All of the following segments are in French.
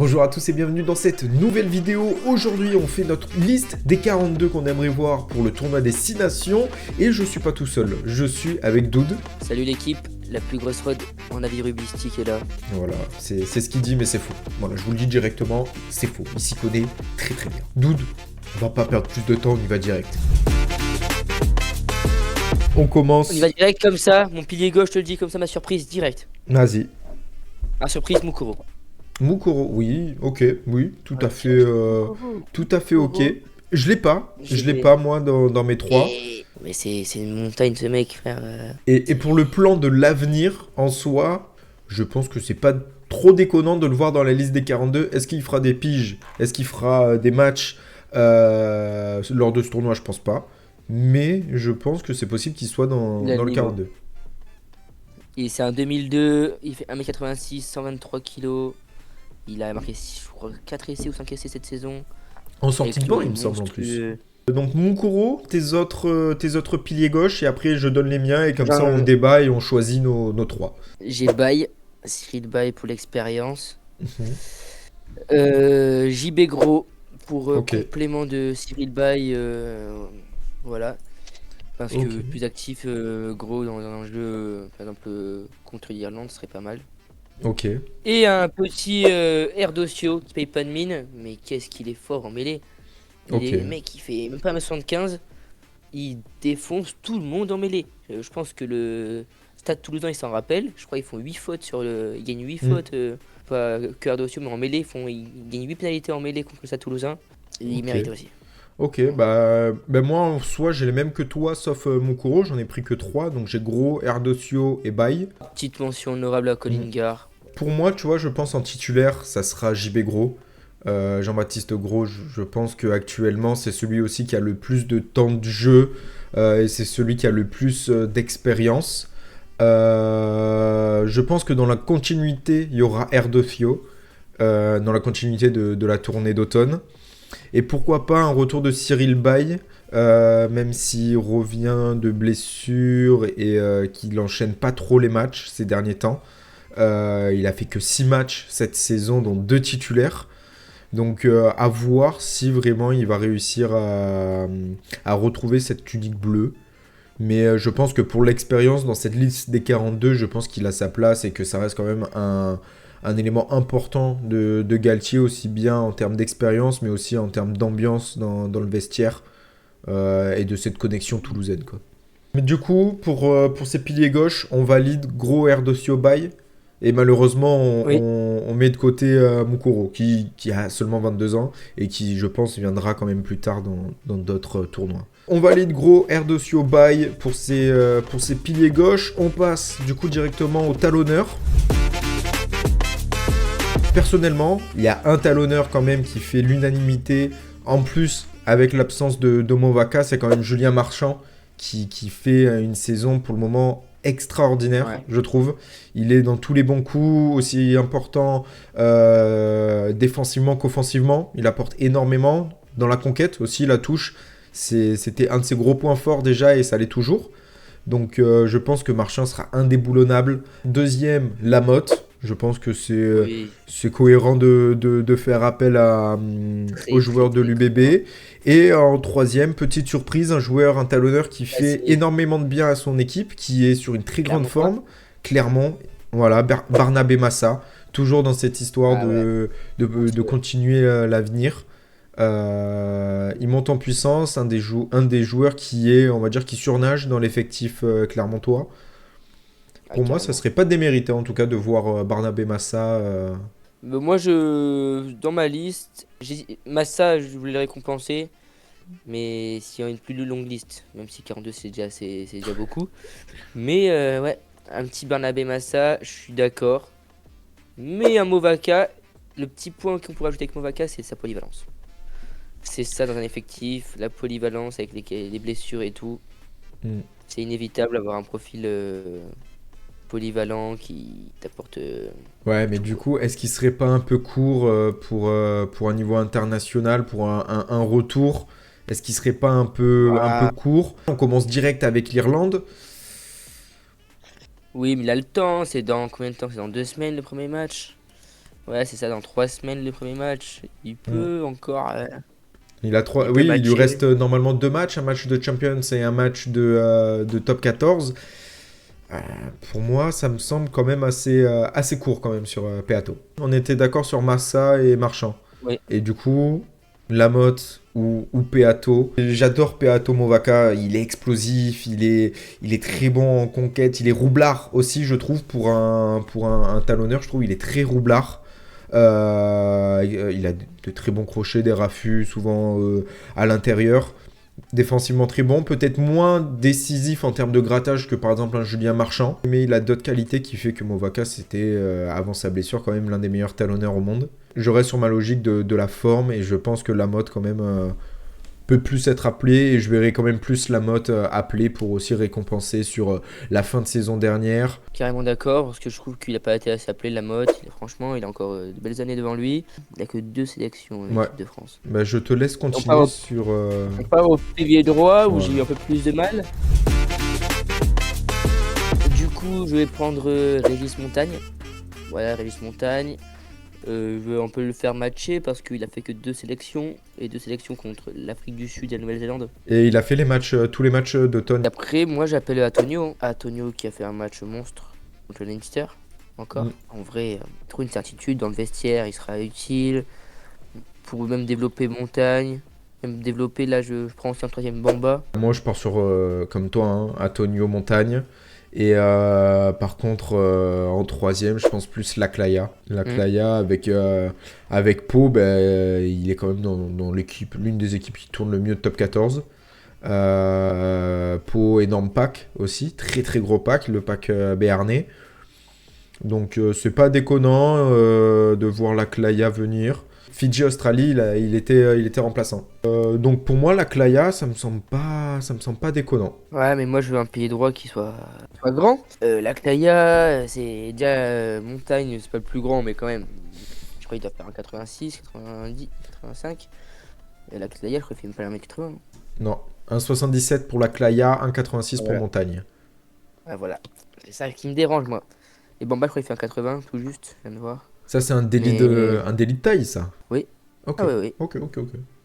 Bonjour à tous et bienvenue dans cette nouvelle vidéo. Aujourd'hui on fait notre liste des 42 qu'on aimerait voir pour le tournoi des 6 nations. Et je suis pas tout seul, je suis avec Doud. Salut l'équipe, la plus grosse rod en avis rugbyistique est là. Voilà, c'est ce qu'il dit mais c'est faux. Voilà, je vous le dis directement, c'est faux. Il s'y connaît très très bien. Doud, on va pas perdre plus de temps, on y va direct. On commence... On y va direct comme ça, mon pilier gauche te le dit comme ça, ma surprise direct. Vas-y. Ma surprise Mukuro. Mukuro, oui, ok, oui, tout à fait ok. Je l'ai pas, moi dans mes 3. Mais c'est une montagne ce mec, frère. Et pour le plan de l'avenir en soi, je pense que c'est pas trop déconnant de le voir dans la liste des 42. Est-ce qu'il fera des piges? Est-ce qu'il fera des matchs lors de ce tournoi? Je pense pas. Mais je pense que c'est possible qu'il soit dans le 42. Et c'est un 2002, il fait 1m86, 123 kg. Il a marqué, je crois, 4 essais ou 5 essais cette saison. En sortie de banc, il me semble en plus. Donc Mukuro, tes autres piliers gauche, et après je donne les miens, et comme ça on débat et on choisit nos 3. J'ai Baye, Cyril Baye pour l'expérience. JB Gros pour complément de Cyril Baye, voilà. Parce que plus actif, Gros dans un jeu, par exemple contre l'Irlande, serait pas mal. Ok. Et un petit Erdocio qui paye pas de mine, mais qu'est-ce qu'il est fort en mêlée. Le mec, il fait même pas 1m75, il défonce tout le monde en mêlée. Je pense que le Stade Toulousain, il s'en rappelle. Je crois qu'ils font 8 fautes sur le... Ils gagnent 8 fautes, pas que Erdocio, mais en mêlée. Ils gagnent 8 pénalités en mêlée contre le Stade Toulousain. Et il mérite aussi. Ok, bah moi en soi j'ai les mêmes que toi sauf Mukuro, j'en ai pris que 3, donc j'ai Gros, Erdocio et Baye. Petite mention honorable à Colin Gare. Pour moi, tu vois, je pense en titulaire, ça sera JB Gros. Jean-Baptiste Gros, je pense qu'actuellement c'est celui aussi qui a le plus de temps de jeu et c'est celui qui a le plus d'expérience. Je pense que dans la continuité, il y aura Erdocio, dans la continuité de la tournée d'automne. Et pourquoi pas un retour de Cyril Baye, même s'il revient de blessure et qu'il n'enchaîne pas trop les matchs ces derniers temps. Il a fait que 6 matchs cette saison, dont 2 titulaires. Donc à voir si vraiment il va réussir à retrouver cette tunique bleue. Mais je pense que pour l'expérience dans cette liste des 42, je pense qu'il a sa place et que ça reste quand même un élément important de Galtier, aussi bien en termes d'expérience, mais aussi en termes d'ambiance dans le vestiaire et de cette connexion toulousaine, quoi. Mais du coup, pour ces piliers gauche, on valide Gros, Erdocio, Baye. Et malheureusement, on met de côté Mukuro, qui a seulement 22 ans et qui, je pense, viendra quand même plus tard dans d'autres tournois. On valide Gros, Erdocio, Baye pour ces piliers gauche. On passe du coup directement au talonneur. Personnellement, il y a un talonneur quand même qui fait l'unanimité. En plus, avec l'absence de Movaka, c'est quand même Julien Marchand qui fait une saison pour le moment extraordinaire, je trouve. Il est dans tous les bons coups, aussi important défensivement qu'offensivement. Il apporte énormément. Dans la conquête aussi, la touche, c'était un de ses gros points forts déjà et ça l'est toujours. Donc je pense que Marchand sera indéboulonnable. Deuxième, Lamotte. Je pense que c'est cohérent de faire appel aux joueurs de l'UBB. Et en troisième, petite surprise, un talonneur qui fait énormément de bien à son équipe, qui est sur une très grande forme. Clermont, voilà, Barnabé Massa, toujours dans cette histoire de continuer l'avenir. Il monte en puissance, un des joueurs qui on va dire, qui surnage dans l'effectif clermontois. Pour moi, ça serait pas démérité en tout cas de voir Barnabé Massa. Moi, dans ma liste, Massa, je voulais le récompenser, mais s'il y a une plus longue liste, même si 42 c'est déjà beaucoup. Mais ouais, un petit Barnabé Massa, je suis d'accord. Mais un Movaka, le petit point qu'on pourrait ajouter avec Movaka, c'est sa polyvalence. C'est ça dans un effectif, la polyvalence avec les blessures et tout. C'est inévitable d'avoir un profil polyvalent qui t'apporte... Ouais, mais du coup, est-ce qu'il serait pas un peu court pour un niveau international, pour un retour? Est-ce qu'il serait pas un peu court? On commence direct avec l'Irlande. Oui, mais il a le temps. C'est dans combien de temps? C'est dans 2 semaines le premier match. Ouais, c'est ça, dans 3 semaines, le premier match. Il Mm. peut encore. Il a Il peut oui, il lui matcher. reste normalement deux matchs, un match de Champions et un match de top 14. Euh, pour moi, ça me semble quand même assez court quand même sur Peato. On était d'accord sur Massa et Marchand. Oui. Et du coup, Lamotte ou Peato. J'adore Peato Movaca, il est explosif, il est très bon en conquête, il est roublard aussi, je trouve, pour un talonneur, je trouve il est très roublard. Il a de très bons crochets, des raffus, souvent à l'intérieur. Défensivement très bon, peut-être moins décisif en termes de grattage que par exemple un Julien Marchand, mais il a d'autres qualités qui fait que Movaca c'était avant sa blessure quand même l'un des meilleurs talonneurs au monde. Je reste sur ma logique de la forme et je pense que Lamotte quand même peut plus être appelé et je verrai quand même plus Lamotte appelé pour aussi récompenser sur la fin de saison dernière. Carrément d'accord, parce que je trouve qu'il n'a pas été assez appelé Lamotte. Franchement, il a encore de belles années devant lui. Il n'a que 2 sélections en Ouais, équipe de France. bah, je te laisse On part continuer au, sur... on part au pilier droit où j'ai Voilà. eu un peu plus de mal. Du coup, je vais prendre Régis Montagne. Voilà, Régis Montagne. Je veux un peu le faire matcher parce qu'il a fait que 2 sélections et 2 sélections contre l'Afrique du Sud et la Nouvelle-Zélande. Et il a fait les matchs, tous les matchs d'automne. Après, moi j'appelle Antonio. Antonio qui a fait un match monstre contre le Leinster. Encore. Mm. En vrai, trop une certitude dans le vestiaire, il sera utile pour même développer Montagne. Même développer, là je prends aussi un troisième Bamba. Moi, je pars sur, comme toi, hein, Antonio Montagne. Et par contre, en troisième, je pense plus Laclaya. Mm. Laclaya avec Pau, ben, il est quand même dans l'équipe, l'une des équipes qui tourne le mieux de top 14. Pau, énorme pack aussi, très très gros pack, le pack béarnais. Donc c'est pas déconnant de voir Laclaya venir. Fidji-Australie, il était remplaçant. Donc pour moi, Laclaya, ça me semble pas déconnant. Ouais, mais moi je veux un pied droit qui soit grand. La Claya, c'est déjà Montagne, c'est pas le plus grand, mais quand même. Je crois qu'il doit faire un 86, 90, 85. Et la Claya, je crois qu'il fait même pas 1m80. Non, 1,77 pour Laclaya, 1,86 pour Voilà. Montagne. Ouais, voilà. C'est ça qui me dérange, moi. Et Bamba, je crois qu'il fait un 80, tout juste, je viens de voir. Ça, c'est Mais un délit de taille, ça. oui. Ok, Ah, ouais, oui. ok.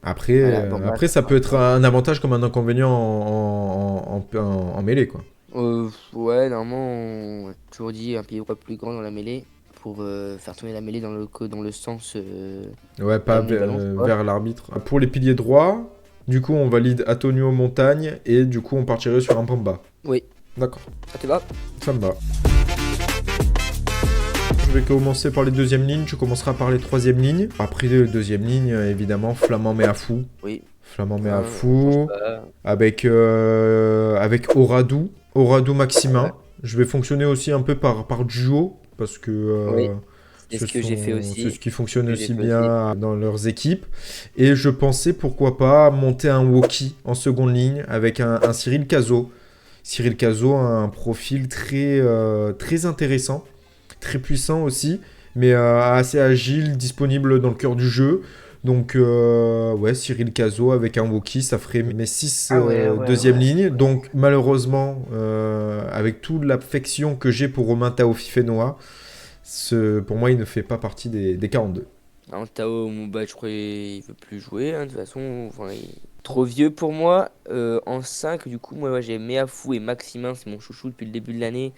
Après, Voilà, Bamba, après, ça peut être 80. un avantage comme un inconvénient en mêlée, quoi. Ouais, normalement, on a toujours dit un pied droit plus grand dans la mêlée pour faire tourner la mêlée dans le sens Ouais, pas amener le ballon, quoi. vers l'arbitre. Pour les piliers droits, du coup, on valide Antonio Montagne et du coup, on partirait sur un Bamba. Oui, D'accord, ça te va? ça me va. Je vais commencer par les deuxièmes lignes, tu commenceras par les troisièmes lignes. Après, deuxième ligne, évidemment, Flamand Méafou. Oui. Flamand On change Méafou. pas. Avec Oradou Maximin. Ouais. Je vais fonctionner aussi un peu par duo, parce que Oui, c'est ce ce que j'ai fait c'est ce aussi. qui fonctionne Ce que j'ai aussi fait aussi. bien dans leurs équipes. Et je pensais, pourquoi pas, monter un Woki en seconde ligne avec un Cyril Cazot. Cyril Cazot a un profil très intéressant, très puissant aussi, mais assez agile, disponible dans le cœur du jeu. Donc, ouais, Cyril Cazot avec un Woki, ça ferait mes 6 Ah ouais, ouais, deuxième ouais. lignes. Donc, malheureusement, avec toute l'affection que j'ai pour Romain Taofifénois, pour moi, il ne fait pas partie des 42. Alors, Tao, bah, je crois qu'il veut plus jouer, hein, de toute façon. Enfin, il est trop vieux pour moi. En 5 du coup, moi, ouais, j'ai Meafou et Maximin, c'est mon chouchou depuis le début de l'année.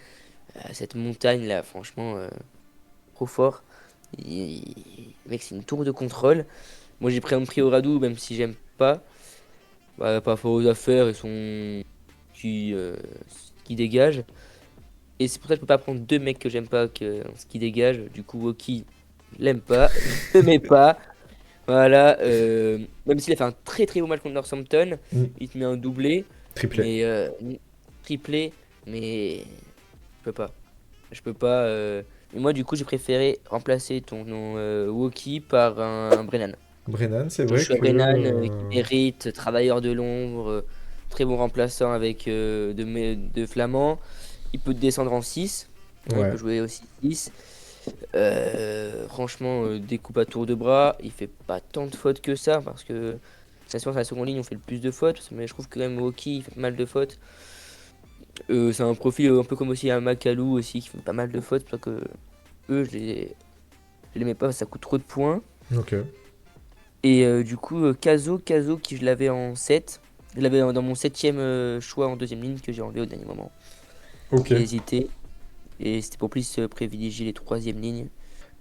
Cette montagne là, franchement, trop fort. Mec, c'est une tour de contrôle. Moi, j'ai pris un prix au Radou, même si j'aime pas. Bah, par rapport aux affaires, ils sont qui dégagent. Et c'est pour ça que je peux pas prendre deux mecs que j'aime pas ce qui dégage. Du coup, Woki, je l'aime pas, je le mets pas. Voilà. Même s'il a fait un très très beau match contre Northampton, Mm. il te met un doublé, Triplet. mais triplé, mais je peux pas. Je peux pas. Et moi, du coup, j'ai préféré remplacer ton nom Woki par un Brennan. Brennan, c'est vrai Joshua que... Brennan, qui mérite, travailleur de l'ombre, très bon remplaçant avec de Flamand. Il peut descendre en 6. Il Ouais. peut jouer aussi 6. Franchement, découpe à tour de bras. Il fait pas tant de fautes que ça parce que c'est sûr, sur la seconde ligne, on fait le plus de fautes. Mais je trouve que quand même Woki, il fait pas mal de fautes. C'est un profil un peu comme aussi un Makalou aussi qui fait pas mal de fautes. Parce que eux, Je l'aimais pas, ça coûte trop de points. Ok. Et du coup, Caso, qui je l'avais en 7. Je l'avais dans mon septième choix en deuxième ligne que j'ai enlevé au dernier moment. Ok. J'ai hésité. Et c'était pour plus privilégier les troisième lignes.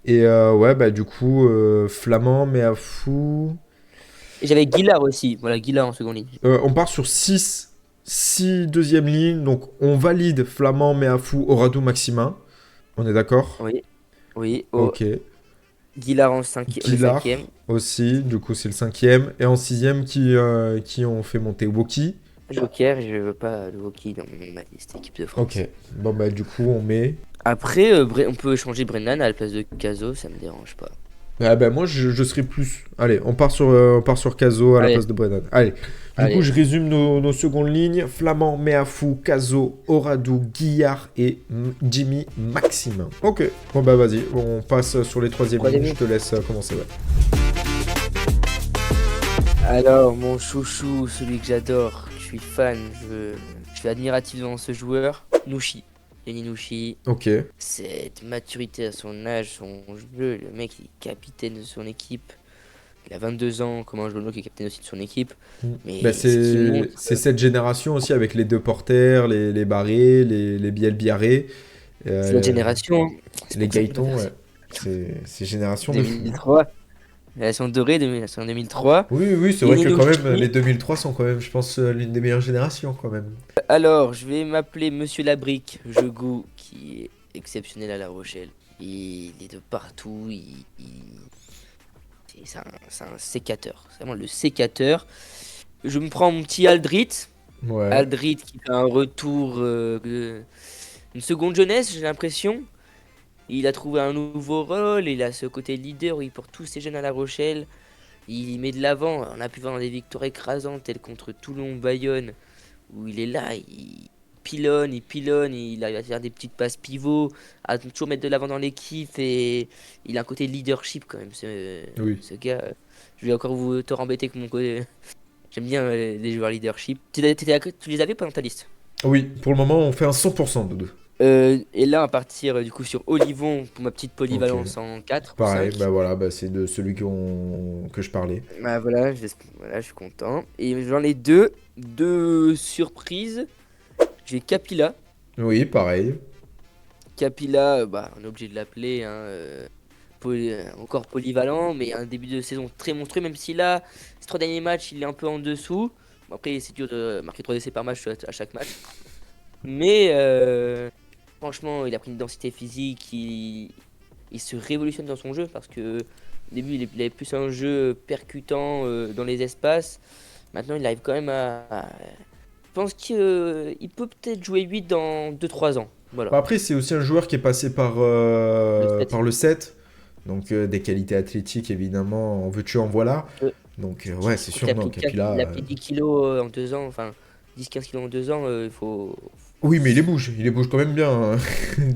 Et ouais, bah du coup, Flamand, mais à fou. Et j'avais Guillard aussi. Voilà, Guillard en seconde ligne. On part sur 6 deuxième ligne. Donc on valide Flamand, mais à fou, Oradou, Maximin. On est d'accord? Oui, oui. Ok. Guillard le Guillard cinquième. aussi, du coup c'est le cinquième. Et en sixième, qui ont fait monter Woki. Joker, je veux pas le hockey dans ma liste équipe de France. Ok. Bon bah du coup on met... Après, on peut échanger Brennan à la place de Caso, ça me dérange pas. Ah bah moi je serais plus... Allez, on part sur Caso à la Allez, place de Brennan. Allez. Du coup allez. je résume nos secondes lignes. Flamand, Meafou, Caso, Oradou, Guillard et Jimmy Maximin. Ok. Bon bah vas-y, on passe sur les troisième Troisième lignes. Je ligne. te laisse commencer. Ouais. Alors, mon chouchou, celui que j'adore, je suis fan, je suis admiratif devant ce joueur, Nushi. Lenny Nushi, Ok. cette maturité à son âge, son jeu, le mec il est capitaine de son équipe. Il a 22 ans, comme un joueur qui est capitaine aussi de son équipe. Mais Bah, ce qu'il montre, c'est cette génération aussi avec les deux porteurs, les Barré, les Biel Biarré, c'est notre génération, hein. C'est les pour ça qu'il va Gaëtons. faire ça. Ouais. C'est génération de fou. 2003, génération dorée, c'est en 2003. Oui, oui, c'est vrai Lenny que quand même, Nushi. les 2003 sont quand même, je pense, l'une des meilleures générations quand même. Alors, je vais m'appeler Monsieur Labrique, Jegou, qui est exceptionnel à La Rochelle. Il est de partout, c'est un sécateur, c'est vraiment le sécateur. Je me prends mon petit Aldrit, Ouais. Qui fait un retour, une seconde jeunesse, j'ai l'impression. Il a trouvé un nouveau rôle, il a ce côté leader où il porte tous ces jeunes à La Rochelle. Il met de l'avant, on a pu voir dans des victoires écrasantes telles contre Toulon, Bayonne, où il est là, il pilonne, il arrive à faire des petites passes pivots, à toujours mettre de l'avant dans l'équipe et il a un côté leadership quand même, Oui. ce gars. Je vais encore vous te embêter avec mon côté. J'aime bien les joueurs leadership. Tu les avais pas dans ta liste? Oui, pour le moment, on fait un 100% de deux. Et là, à partir du coup sur Olivon pour ma petite Ok. polyvalence en 4 ou Pareil, 5. bah voilà, bah c'est de celui que je parlais. Bah voilà, voilà, je suis content. Et j'en ai deux surprises. J'ai Capilla. Oui, pareil. Capilla, bah, on est obligé de l'appeler, hein, encore polyvalent, mais un début de saison très monstrueux, même si là, ces 3 derniers matchs, il est un peu en dessous. Bon, après, c'est dur de marquer 3 essais par match à chaque match. Mais franchement, il a pris une densité physique, il se révolutionne dans son jeu parce que au début, il avait plus un jeu percutant dans les espaces. Maintenant, il arrive quand même Je pense qu'il peut peut-être jouer 8 dans 2-3 ans. Voilà. Bah après, c'est aussi un joueur qui est passé par, Le 7. par le 7. Donc des qualités athlétiques, évidemment, en veux-tu, en voilà. Euh, Donc ouais, c'est sûr, il a non, pris, Capilla... il a pris 10 kilos en 2 ans, enfin 10-15 kilos en 2 ans, il faut. Oui, mais il les bouge quand même bien, hein.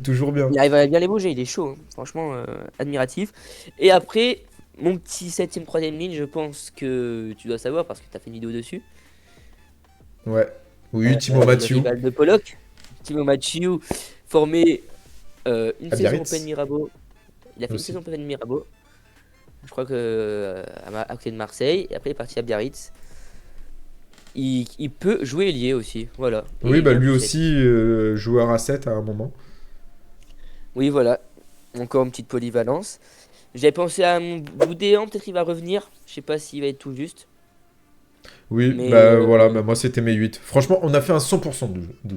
Toujours bien. Il arrive à bien les bouger, il est chaud, hein. Franchement, admiratif. Et après, mon petit 7ème, 3ème ligne, je pense que tu dois savoir parce que tu as fait une vidéo dessus. Ouais. Oui, Thibaut Le Mathieu, rival de Pollock, Timo Mathieu, formé une à saison au Biarritz Pen Mirabeau. Il a fait une aussi. saison au Pen Mirabeau. Je crois que à côté de Marseille. Et après, il est parti à Biarritz. Il peut jouer ailier aussi. Voilà. Et Oui, il bah vient lui du 7. aussi, joueur à 7 à un moment. Oui, voilà. Encore une petite polyvalence. J'avais pensé à mon Boudéan, peut-être il va revenir. Je sais pas s'il va être tout juste. Oui, Mais, bah voilà, bah, moi c'était mes 8. Franchement, on a fait un 100% de...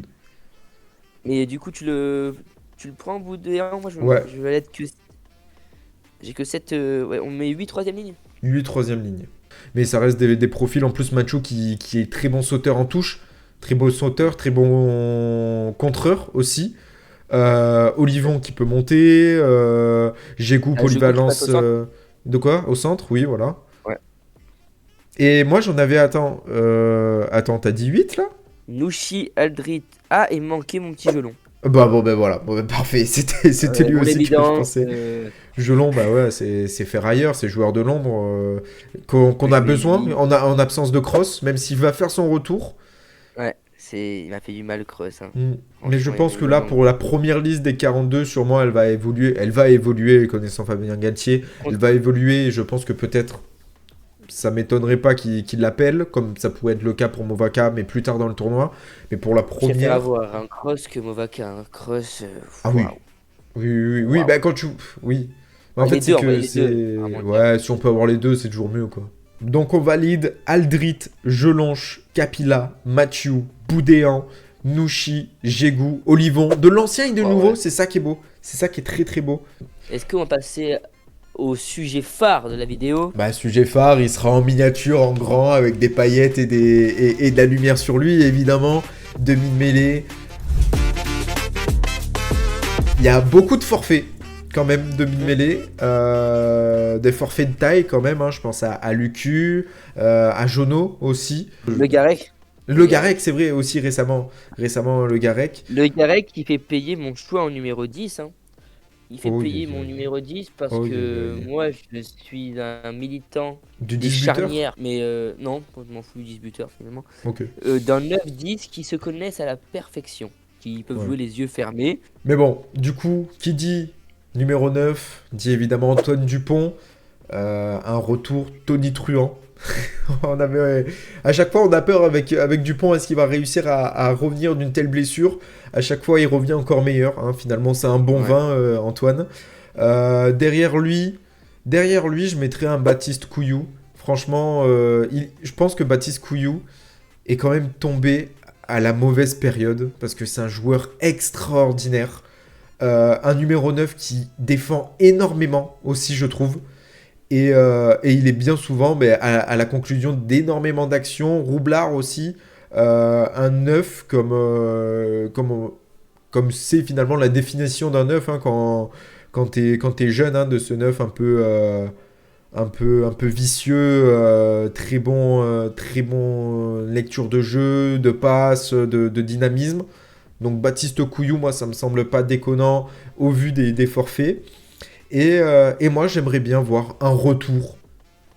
mais du coup, tu le prends, Boudéan. Moi, Ouais, je vais être que. J'ai que 7. Ouais, on met 8 troisième ligne. 8 troisième ligne. Mais ça reste des profils, en plus Machu qui est très bon sauteur en touche, très bon sauteur, très bon contreur aussi. Olivon qui peut monter, Jégou, Jegou qui passe au polyvalence... centre. de quoi? Au centre, oui, voilà. Ouais. Et moi j'en avais... Attends, t'as dit 8 là? Nushi, Aldrit. Ah, et manquait mon petit Gelon. Bah bon, ben voilà, bon, ben, parfait, c'était lui Mon aussi que je évidence. pensais. Gelon, bah ouais, c'est ferrailleur, c'est joueur de l'ombre qu'on a besoin en absence de Cross, même s'il va faire son retour. Ouais, il m'a fait du mal Cross. Hein. Mais je Franchement, pense que là, pour la première liste des 42, sûrement, elle va évoluer. Elle va évoluer, connaissant Fabien Galtier. Elle va évoluer et je pense que peut-être, ça m'étonnerait pas qu'il l'appelle, comme ça pourrait être le cas pour Movaka, mais plus tard dans le tournoi. Mais pour la Je préfère première... avoir un Cross que Movaka. Un Cross, Ah oui, waouh. oui, Waouh. bah quand tu... Oui. Mais en Les fait, c'est deux, en vrai, que les c'est... deux. Ah, mon Dieu. Ouais, si on peut avoir les deux, c'est toujours mieux, quoi. Donc on valide Aldrit, Jelonche, Capilla, Mathieu, Boudéan, Nouchi, Jégou, Olivon. De l'ancien et de Wow, nouveau, ouais. c'est ça qui est beau. C'est ça qui est très très beau. Est-ce qu'on va passer au sujet phare de la vidéo? Bah, sujet phare, il sera en miniature, en grand, avec des paillettes et de la lumière sur lui, évidemment. Demi-mêlée. Il y a beaucoup de forfaits, quand même, demi-mêlée. Des forfaits de taille, quand même. Hein. Je pense à Lucu, à Jono aussi. Le Garec. Le Garec, c'est vrai, aussi récemment. Récemment, le Garec. Le Garec qui fait payer mon choix en numéro 10. Hein. Il fait Oh, payer yeah, mon yeah. numéro 10 parce Oh, yeah, que yeah. moi je suis un militant Du des 10 buteur. charnières, mais non, je m'en fous du 10 buteurs finalement, Ok. d'un 9-10 qui se connaissent à la perfection, qui peuvent Ouais. jouer les yeux fermés. Mais bon, du coup, qui dit numéro 9, dit évidemment Antoine Dupont. Un retour Tony Truant. On avait, à chaque fois, on a peur avec Dupont. Est-ce qu'il va réussir à revenir d'une telle blessure? À chaque fois, il revient encore meilleur. Hein. Finalement, c'est un bon Ouais. vin, Antoine. Derrière lui, je mettrais un Baptiste Couillou. Franchement, je pense que Baptiste Couillou est quand même tombé à la mauvaise période parce que c'est un joueur extraordinaire. Un numéro 9 qui défend énormément aussi, je trouve. Et il est bien souvent à la conclusion d'énormément d'actions. Roublard aussi, un 9 comme c'est finalement la définition d'un 9 hein, quand t'es jeune, hein, de ce 9 un peu vicieux, très bon lecture de jeu, de passe, de dynamisme. Donc Baptiste Couillou, moi ça me semble pas déconnant au vu des forfaits. Et moi, j'aimerais bien voir un retour,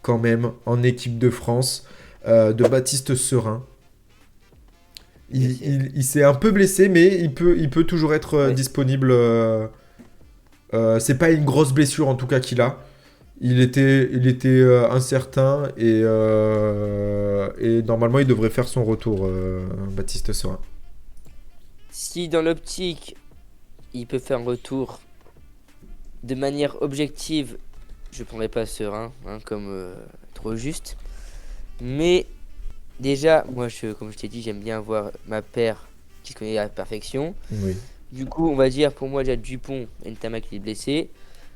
quand même, en équipe de France, de Baptiste Serin. Il s'est un peu blessé, mais il peut toujours être Ouais. disponible. C'est pas une grosse blessure, en tout cas, qu'il a. Il était incertain et normalement, il devrait faire son retour, Baptiste Serin. Si dans l'optique, il peut faire un retour de manière objective, je prendrais pas Serein hein, comme trop juste. Mais déjà, moi, comme je t'ai dit, j'aime bien voir ma paire qui se connaît à la perfection. Oui. Du coup, on va dire pour moi, déjà Dupont, Ntamak qui est blessé.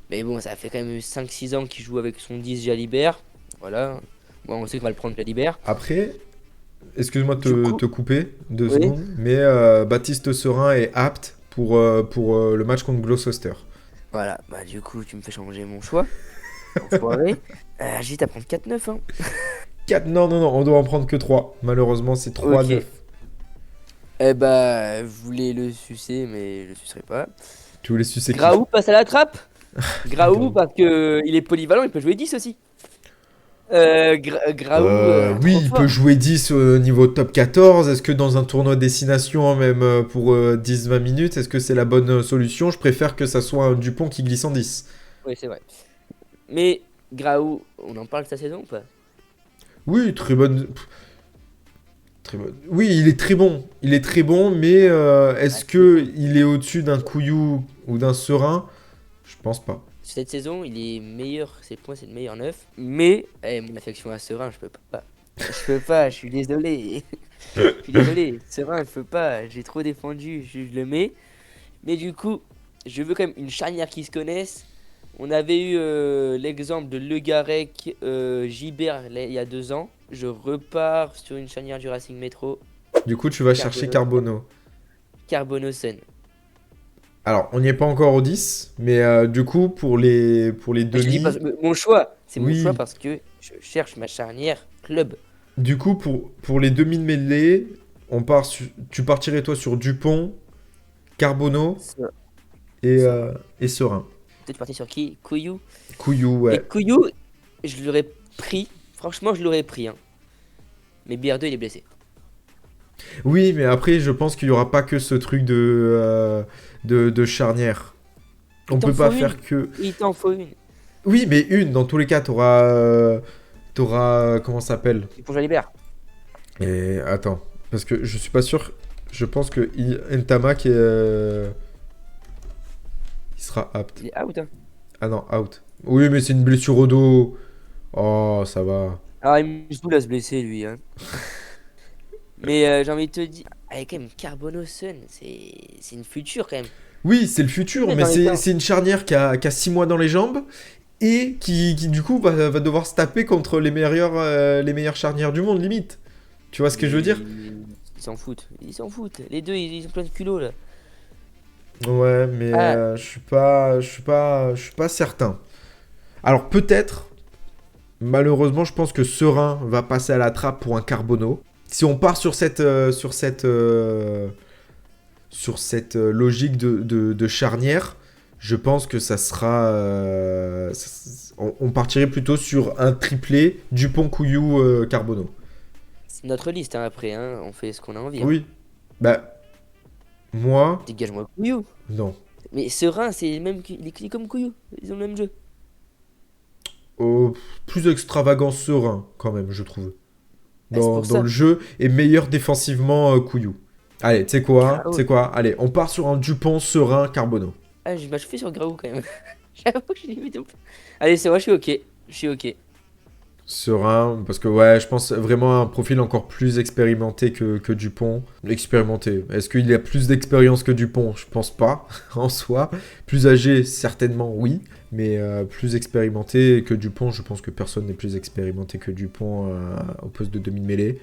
Mais bon, ça fait quand même 5-6 ans qu'il joue avec son 10 Jalibert. Voilà. Bon, on sait qu'on va le prendre Jalibert. Après, excuse-moi de Du coup, te couper 2 oui. secondes, mais Baptiste Serin est apte pour le match contre Gloucester. Voilà, bah du coup, tu me fais changer mon choix. Enfoiré. J'hésite à prendre 4-9. Hein. 4, non, on doit en prendre que 3. Malheureusement, c'est 3 Ok. 9. Eh bah, je voulais le sucer, mais je le sucerai pas. Tu voulais sucer qui? Graou passe à la trappe. Graou Graou. parce que il est polyvalent, il peut jouer 10 aussi. Graou, Oui, trop il fort. peut jouer 10 au niveau top 14. Est-ce que dans un tournoi destination, même pour 10-20 minutes, est-ce que c'est la bonne solution? Je préfère que ça soit un Dupont qui glisse en 10. Oui, c'est vrai. Mais Graou, on en parle de sa saison ou pas? Oui, très bonne. Très bonne. Oui, il est très bon. Il est très bon, mais est-ce que il est au-dessus d'un Couillou ou d'un Serin? Je pense pas. Cette saison, il est meilleur, ses points, c'est le meilleur 9. Mais, mon affection à Serein, je peux pas. Je peux pas, je suis désolé. Je suis désolé. Serein, je peux pas. J'ai trop défendu, je le mets. Mais du coup, je veux quand même une charnière qui se connaisse. On avait eu l'exemple de Le Garec, Gibert il y a 2 ans. Je repars sur une charnière du Racing Métro. Du coup, tu vas chercher Carbono. Carbonosen. Alors, on n'y est pas encore au 10, mais du coup, pour les Je dis demi, mon choix. C'est mon oui. choix parce que je cherche ma charnière club. Du coup, pour les demi de mêlée, tu partirais toi sur Dupont, Carbono et Serin. Peut-être parti sur qui? Couillou. Couillou, Et ouais. Couillou, je l'aurais pris. Franchement, je l'aurais pris. Hein. Mais BR2, il est blessé. Oui, mais après, je pense qu'il y aura pas que ce truc de charnière. Il On t'en peut pas faut une. faire que. Il t'en faut une. Oui, mais une, dans tous les cas, t'auras. Comment ça s'appelle? Éponge à libère. Et attends, parce que je suis pas sûr. Je pense que Ntamak il sera apte. Il est out, hein. Ah non, out. Oui, mais c'est une blessure au dos. Oh, ça va. Alors, il me saoule à se blesser, lui, hein. Mais j'ai envie de te dire, avec quand même Carbono Sun, c'est une future quand même. Oui, c'est le Il futur, est mais dans les temps. c'est une charnière qui a 6 mois dans les jambes et qui du coup, va devoir se taper contre les meilleures charnières du monde, limite. Tu vois ce que je veux dire? Ils s'en foutent. Ils s'en foutent. Les deux, ils ont plein de culot là. Ouais, mais Ah, je suis pas certain. Alors peut-être, malheureusement, je pense que Serein va passer à la trappe pour un Carbono. Si on part sur cette logique de charnière, je pense que ça sera. On partirait plutôt sur un triplé Dupont-Couillou Carbonneau. c'est notre liste hein, après, hein. On fait ce qu'on a envie. Hein. Oui. Bah, moi, Dégage-moi Couillou. non. Mais Serein, c'est le même, il est comme Couillou. Ils ont le même jeu. Oh, plus extravagant Serein, quand même, je trouve. Ah, c'est Dans, pour dans ça. le jeu, et meilleur défensivement Couillou. Allez, tu sais quoi? Tu Graou. sais quoi? Allez, on part sur un Dupont, Serein, Carbonneau. Ah, je m'achevais sur Graou quand même. J'avoue, je l'ai mis de ouf. Allez, c'est moi, je suis ok. Je suis ok. Serein, parce que ouais, je pense vraiment un profil encore plus expérimenté que Dupont. Expérimenté. Est-ce qu'il a plus d'expérience que Dupont? Je pense pas, en soi. Plus âgé, certainement oui. Mais plus expérimenté que Dupont, je pense que personne n'est plus expérimenté que Dupont au poste de demi-mêlée.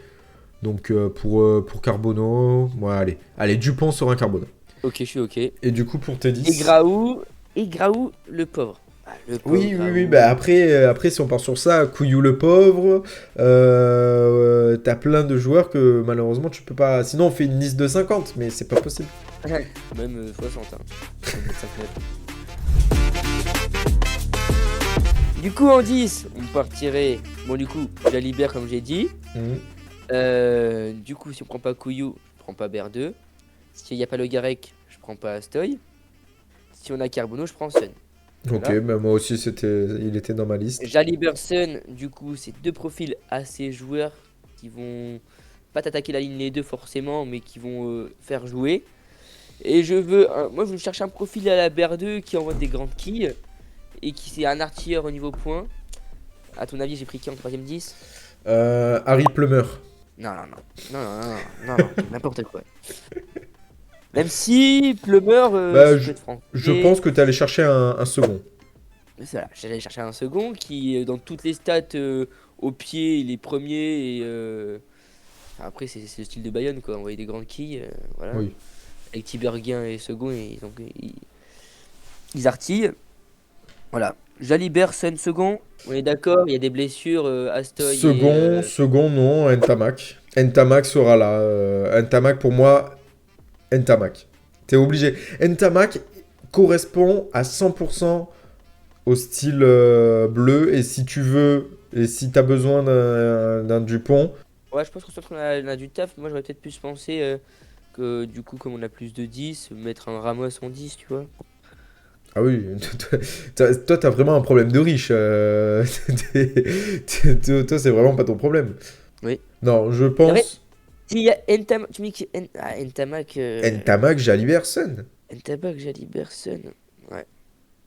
Donc pour Carbonneau, ouais, allez. Allez, Dupont sur un Carbonneau. Ok, je suis ok. Et Et du coup, pour tes 10. Graou, le pauvre. Ah, le pauvre Oui, oui, oui, Graou. bah après, si on part sur ça, Couillou le pauvre, t'as plein de joueurs que malheureusement tu peux pas. Sinon, on fait une liste de 50, mais c'est pas possible. Même 60, hein. 65 mètres. Du coup, en 10, on partirait. Bon, du coup, Jalibert, comme j'ai dit. Mhm. Du coup, si on prend pas Couillou, je prends pas Berdeux. S'il n'y a pas le Garec, je prends pas Astoy. Si on a Carbono, je prends Sun. Ok, Voilà. bah moi aussi, il était dans ma liste. Jalibert Sun, du coup, c'est deux profils assez joueurs qui vont pas t'attaquer la ligne les deux forcément, mais qui vont faire jouer. Et moi, je cherche un profil à la Berdeux qui envoie des grandes quilles et qui c'est un artilleur au niveau point. À ton avis, j'ai pris qui en troisième 10? Harry Plummer. Non, non, non. Non, non, non, non, non, n'importe quoi. Même si Plumeur, Bah, ça peut je, être franc. je pense que t'es allé chercher un second. Mais c'est voilà, j'allais chercher un second qui, dans toutes les stats, au pied, il est premier. Et après, c'est le style de Bayonne, quoi. Envoyer des grandes quilles, voilà. Oui. Avec Tiberghien et second, ils artillent. Voilà. Jalibert, Sen, second. On est d'accord, il y a des blessures, Astoy et. Second, non, Ntamak. Ntamak sera là. Ntamak, pour moi, Ntamak. T'es obligé. Ntamak correspond à 100% au style bleu. Et si tu veux, et si t'as besoin d'un Dupont, Ouais, je pense que on a du taf. Moi, j'aurais peut-être pu se penser que du coup, comme on a plus de 10, mettre un Ramos en 10, tu vois. ah oui, toi, t'as vraiment un problème de riche. Toi, c'est vraiment pas ton problème. Oui. Non, je C'est vrai, pense s'il y a Ntamak, tu me dis que Ntamak, Ntamak, Jalibert-Sen. Ntamak, Jalibert, ouais,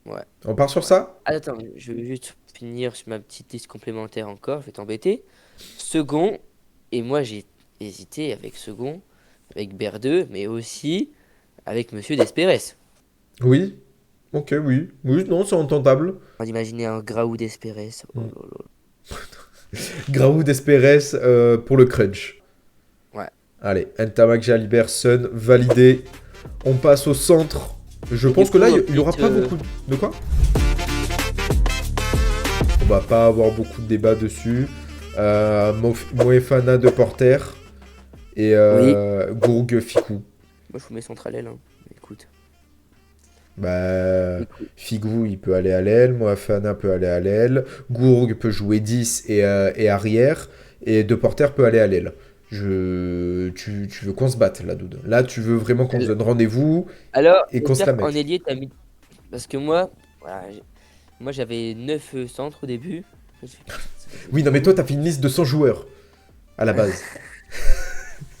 ouais, On part sur ouais. ça? Attends, je vais juste finir sur ma petite liste complémentaire encore, je vais t'embêter. Second, et moi j'ai hésité avec second, avec Berdeux, mais aussi avec Monsieur Desperes. Oui. Ok, oui. Oui, non, c'est entendable. On va imaginer un Graou Desperes. Oh Mm. là là. Graoud Esperes pour le crunch. Ouais. Allez, Ntamak, Jalibert, Sun, validé. On passe au centre. Je Et pense du que coup, là, il n'y aura ensuite, pas beaucoup de quoi? On va pas avoir beaucoup de débats dessus. Moefana de Porter et oui, Gourg Ficou. moi je vous mets central aile, hein. Écoute, Bah, écoute. Figou, il peut aller à l'aile. Moefana peut aller à l'aile. Gourg peut jouer 10 et arrière. Et De Porter peut aller à l'aile. Tu veux qu'on se batte là, Doud. Là, tu veux vraiment qu'on se donne rendez-vous Alors, et qu'on se la j'espère qu'en mette. ailier, t'as mis. Parce que moi, voilà, moi j'avais 9 centres au début. Je me suis dit, putain, ça fait Oui, non, mais toi, beaucoup. t'as fait une liste de 100 joueurs à la base.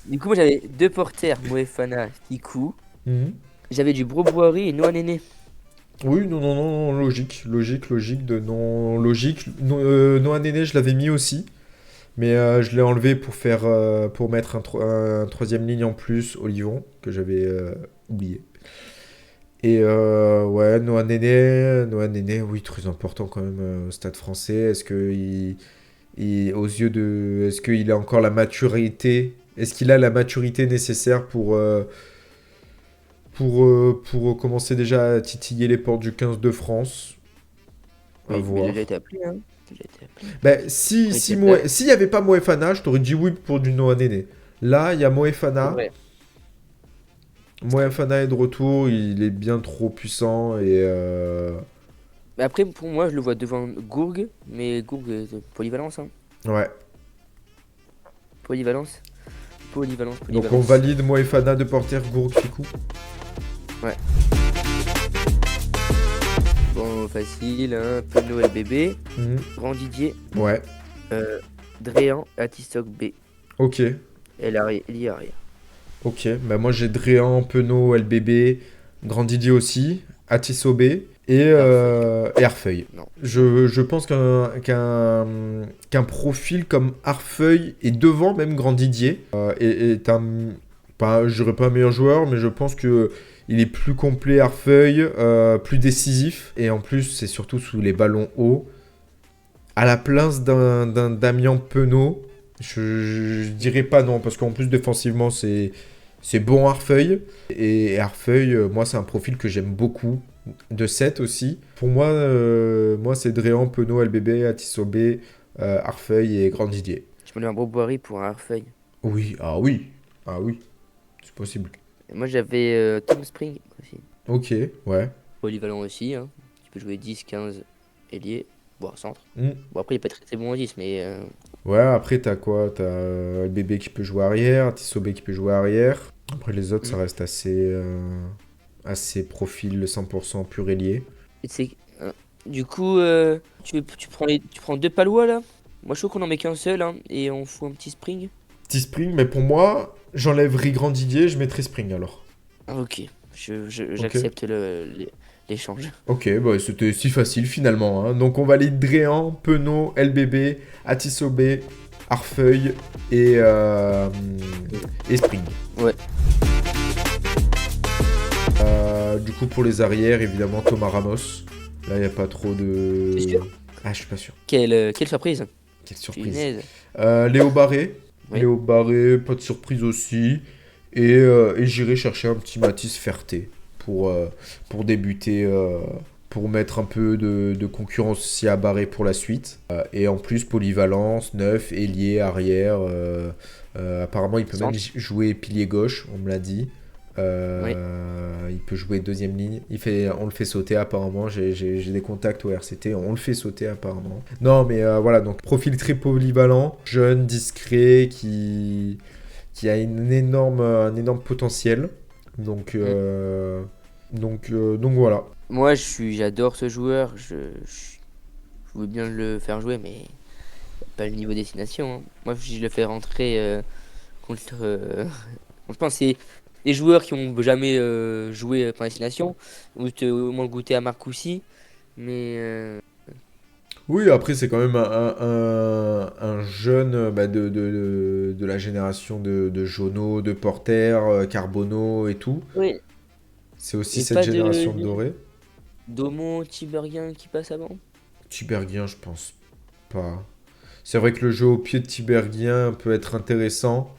Du coup, moi j'avais deux porteurs, Moefana, Kikou. Mhm. J'avais du Broboirie et Noah Néné. Oui, non, non, non, logique, logique, logique, de non, logique. Noah Néné, je l'avais mis aussi, mais je l'ai enlevé pour faire, pour mettre un troisième ligne en plus, Olivon, que j'avais oublié. Et ouais, Noah Néné, oui, très important quand même au Stade Français. Aux yeux de, est-ce qu'il a encore la maturité, est-ce qu'il a la maturité nécessaire pour commencer déjà à titiller les portes du 15 de France? À Oui, mais il a déjà voir. été appelé, hein. Il a déjà été appelé. Ben, si, Quand il si était là, s'il n'y avait pas Moefana, je t'aurais dit oui pour du Noah Néné. Là, il y a c'est Moefana. vrai. Moefana est de retour, il est bien trop puissant et Mais après, pour moi, je le vois devant Gourg, mais Gourg, polyvalence, hein. ouais. Polyvalence, polyvalence, Donc on polyvalence. valide Moefana de porter Gourg Ficou. Ouais. Bon, facile, hein. Penaud LBB, Mhm. Grand Didier, Ouais. Dréan, Atistok B. Ok. Et Elie arrière. Ok. Bah moi j'ai Dréan, Penaud, LBB, Grand Didier aussi, Atisobé Darfeuille. et Arfeuil. Non. Je pense qu'un profil comme Arfeuil et devant même Grand Didier est un, pas, je dirais pas un meilleur joueur, mais je pense que il est plus complet Arfeuil, plus décisif et en plus c'est surtout sous les ballons hauts. À la place d'un Damien Penaud, je dirais pas non parce qu'en plus défensivement c'est bon Arfeuil. Et Arfeuil, moi, c'est un profil que j'aime beaucoup. De 7 aussi. Pour moi, moi c'est Dréan, Penaud, LBB, Atisobé, Arfeuil et Grand Didier. Je me mets un Broboirie pour un Harfeuille. Oui, ah oui. Ah oui, c'est possible. Et moi, j'avais Tom Spring aussi. Ok, ouais. Polyvalent aussi, hein. Tu peux jouer 10, 15 ailier, voire centre. Hmm. Bon, après, il est pas très, très bon en 10, mais Ouais, après, t'as quoi? T'as LBB qui peut jouer arrière, Atisobé qui peut jouer arrière. Après, les autres, ça hmm. reste assez profil 100% pur ailier. Et tu sais, du coup, tu prends deux palois là. Moi, je trouve qu'on en met qu'un seul, hein, et on fout un petit Spring. Petit Spring, mais pour moi, j'enlèverai Grand Didier, je mettrai Spring alors. Ah, ok, Ok. j'accepte l'échange. Ok, bah c'était si facile finalement, hein. Donc on valide Dréan, Penaud, LBB, Atisobé, Arfeuil et Spring. Ouais, Du coup pour les arrières, évidemment Thomas Ramos. Là il n'y a pas trop c'est de... sûr. Ah je suis pas sûr. Quelle surprise. Quelle surprise. Punaise. Léo Barré. Oui, Léo Barré, pas de surprise aussi. Et j'irai chercher un petit Mathis Ferté pour débuter, pour mettre un peu de concurrence aussi à Barré pour la suite. Et en plus, polyvalence, neuf, ailier, arrière. Apparemment, il peut même centre. jouer pilier gauche, on me l'a dit. Oui. Il peut jouer deuxième ligne. On le fait sauter apparemment. J'ai des contacts au RCT. On le fait sauter apparemment. Non, mais voilà. Donc profil très polyvalent, jeune, discret, qui a un énorme potentiel. Donc Mm. donc voilà. Moi, j'adore ce joueur. Je veux bien le faire jouer, mais pas le niveau destination, hein. Moi, si je le fais rentrer contre. Je pense que c'est des joueurs qui ont jamais joué pour destination, ou au moins goûté à Marcoussis. Mais Oui, après, c'est quand même un jeune bah, de la génération de Jono, de Porter, Carbonneau et tout. oui, C'est aussi et cette pas génération de doré. d'Aumont, Tiberghien qui passe avant. Tiberghien, je pense pas. C'est vrai que le jeu au pied de Tiberghien peut être intéressant,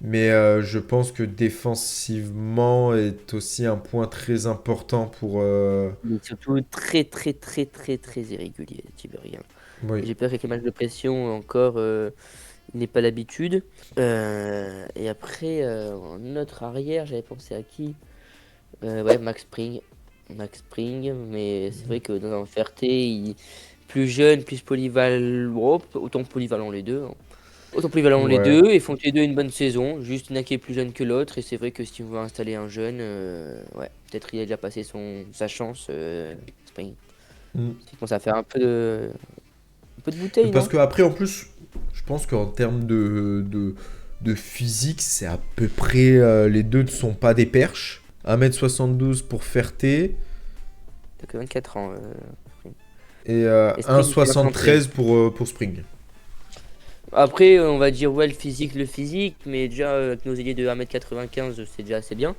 mais je pense que défensivement est aussi un point très important pour... Mais surtout très très très très très irrégulier, Tiberghien. Oui. J'ai peur qu'avec les matchs de pression encore, il n'ait pas l'habitude. Et après, en notre arrière, j'avais pensé à qui? Ouais, Max Spring. Max Spring, mais c'est vrai que dans un Ferté, plus jeune, plus polyvalent, autant polyvalent les deux, hein. Autant polyvalent les Ouais. deux, et font tous les deux une bonne saison. Juste l'un qui est plus jeune que l'autre. Et c'est vrai que si on veut installer un jeune, ouais, peut-être il a déjà passé sa chance. Spring. Mm. Il commence à faire un peu de bouteille, Parce non? que après, en plus, je pense qu'en termes de physique, c'est à peu près... les deux ne sont pas des perches. 1m72 pour Ferté T'as que 24 ans. Spring. et Et Spring, il fait 1m73. 1m73 pour Spring. Après, on va dire, ouais, le physique, mais déjà, avec nos ailiers de 1m95, c'est déjà assez bien.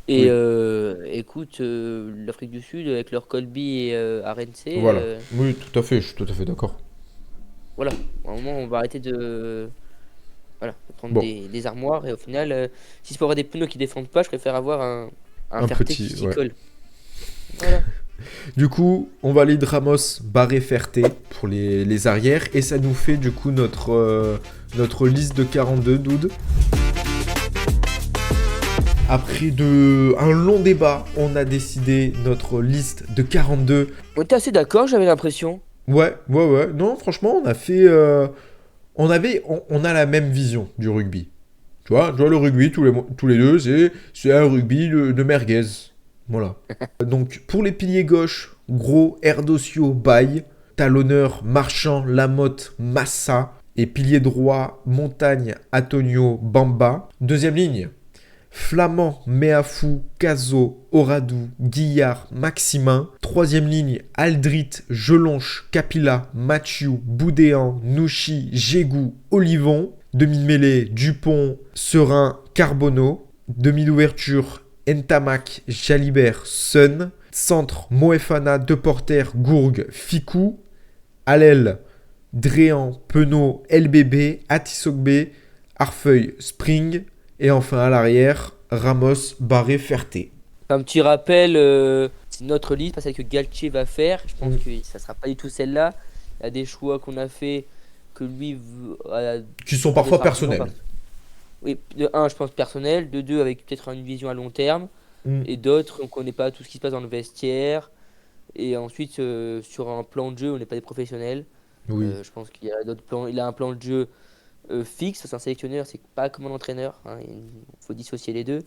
Et Oui, écoute, l'Afrique du Sud, avec leur Colby et RNC, voilà. Oui, tout à fait, je suis tout à fait d'accord. voilà, à un moment, on va arrêter voilà, de prendre Bon, des armoires. Et au final, si c'est pour avoir des pneus qui défendent pas, je préfère avoir un un Ferté qui petit, s'y ouais. colle. Voilà. Du coup, on valide Ramos, Barré, Ferté pour les arrières. Et ça nous fait du coup notre liste de 42, Doud. Après un long débat, on a décidé notre liste de 42. On était assez d'accord, j'avais l'impression. Ouais, ouais, ouais. Non, franchement, on a fait... on a la même vision du rugby. Tu vois le rugby, tous les deux, c'est un rugby de merguez. Voilà. Donc, pour les piliers gauche, Gros, Erdosio, Baye. Talonneur, Marchand, Lamotte, Massa. Et pilier droit, Montagne, Antonio, Bamba. Deuxième ligne, Flamand, Meafou, Caso, Oradou, Guillard, Maximin. Troisième ligne, Aldrit, Jelonche, Capilla, Mathieu, Boudéan, Nouchi, Gégou, Olivon. Demi-mêlée, Dupont, Serein, Carbonneau. Demi d'ouverture, Ntamak, Jalibert, Sun. Centre, Moefana, Deporter, Gourgue, Ficou. À l'aile, Dréan, Penaud, LBB, Atisogbe, Arfeuil, Spring. Et enfin à l'arrière, Ramos, Barré, Ferté. Un petit rappel, c'est notre liste, pas celle que Galtier va faire. Je pense Mm. que ça sera pas du tout celle-là. Il y a des choix qu'on a fait que lui a Qui sont d'autres parfois arguments. personnels. Oui, de un, je pense personnel, de deux, avec peut-être une vision à long terme, Mm. et d'autres, on connaît pas tout ce qui se passe dans le vestiaire, et ensuite, sur un plan de jeu, on n'est pas des professionnels. Oui. Je pense qu'il y a d'autres plans, il a un plan de jeu fixe, c'est un sélectionneur, c'est pas comme un entraîneur, hein, il faut dissocier les deux.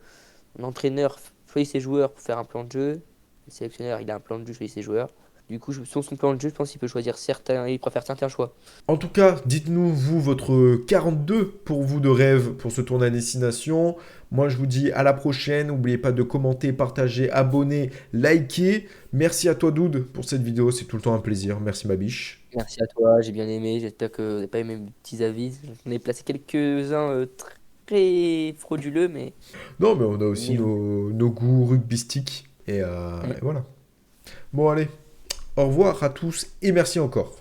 Un entraîneur choisit ses joueurs pour faire un plan de jeu, le sélectionneur, il a un plan de jeu, choisit ses joueurs. Du coup, sur son plan de jeu, je pense qu'il peut choisir il préfère certains choix. En tout cas, dites-nous, vous, votre 42 pour vous de rêve pour ce tournoi à destination. Moi, je vous dis à la prochaine. N'oubliez pas de commenter, partager, abonner, liker. Merci à toi, Doud, pour cette vidéo. C'est tout le temps un plaisir. Merci, ma biche. Merci à toi, j'ai bien aimé. J'espère que vous n'avez pas aimé mes petits avis. J'en ai placé quelques-uns très frauduleux, mais, Non, mais on a aussi mais nos goûts rugbystiques. Et Mm. voilà. Bon, allez. Au revoir à tous et merci encore.